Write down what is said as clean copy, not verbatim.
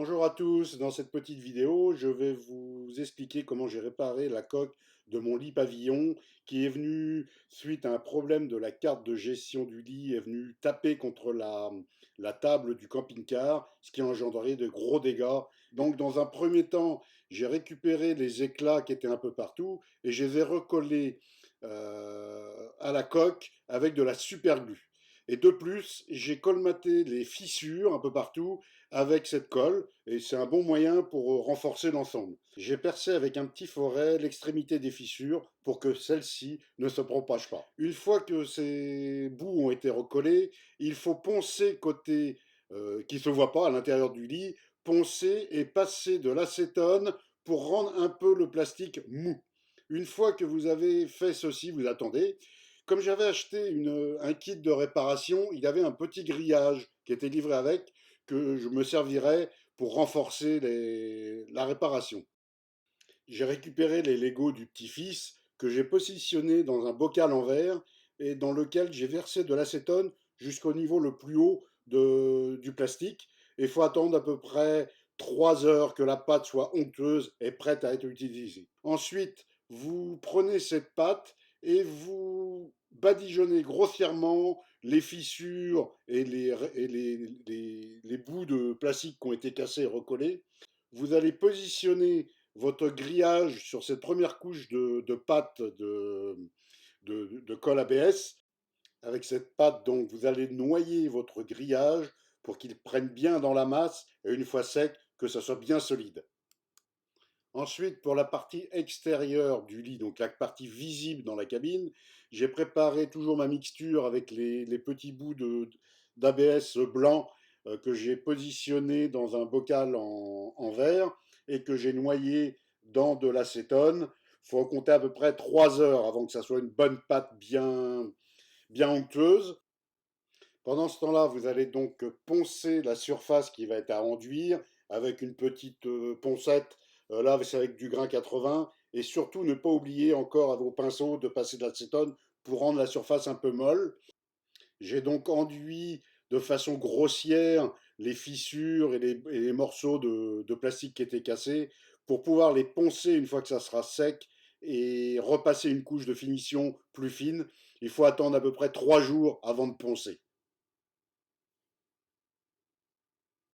Bonjour à tous, dans cette petite vidéo, je vais vous expliquer comment j'ai réparé la coque de mon lit pavillon qui est venu, suite à un problème de la carte de gestion du lit, est venu taper contre la table du camping-car, ce qui a engendré de gros dégâts. Donc dans un premier temps, j'ai récupéré les éclats qui étaient un peu partout et je les ai recollés à la coque avec de la super glue. Et de plus, j'ai colmaté les fissures un peu partout avec cette colle, et c'est un bon moyen pour renforcer l'ensemble. J'ai percé avec un petit foret l'extrémité des fissures pour que celles-ci ne se propagent pas. Une fois que ces bouts ont été recollés, il faut poncer côté qui ne se voit pas à l'intérieur du lit, poncer et passer de l'acétone pour rendre un peu le plastique mou. Une fois que vous avez fait ceci, vous attendez. Comme j'avais acheté un kit de réparation, il y avait un petit grillage qui était livré avec, que je me servirais pour renforcer la réparation. J'ai récupéré les Legos du petit-fils que j'ai positionné dans un bocal en verre et dans lequel j'ai versé de l'acétone jusqu'au niveau le plus haut du plastique. Il faut attendre à peu près 3 heures que la pâte soit onctueuse et prête à être utilisée. Ensuite, vous prenez cette pâte et vous badigeonnez grossièrement les fissures et les bouts de plastique qui ont été cassés et recollés. Vous allez positionner votre grillage sur cette première couche de pâte de colle ABS. Avec cette pâte, donc, vous allez noyer votre grillage pour qu'il prenne bien dans la masse et une fois sec, que ça soit bien solide. Ensuite, pour la partie extérieure du lit, donc la partie visible dans la cabine, j'ai préparé toujours ma mixture avec les petits bouts d'ABS blanc que j'ai positionné dans un bocal en verre et que j'ai noyé dans de l'acétone. Il faut compter à peu près 3 heures avant que ça soit une bonne pâte bien onctueuse. Pendant ce temps-là, vous allez donc poncer la surface qui va être à enduire avec une petite poncette. Là, c'est avec du grain 80. Et surtout, ne pas oublier encore à vos pinceaux de passer de l'acétone pour rendre la surface un peu molle. J'ai donc enduit de façon grossière les fissures et les morceaux de plastique qui étaient cassés pour pouvoir les poncer une fois que ça sera sec et repasser une couche de finition plus fine. Il faut attendre à peu près 3 jours avant de poncer.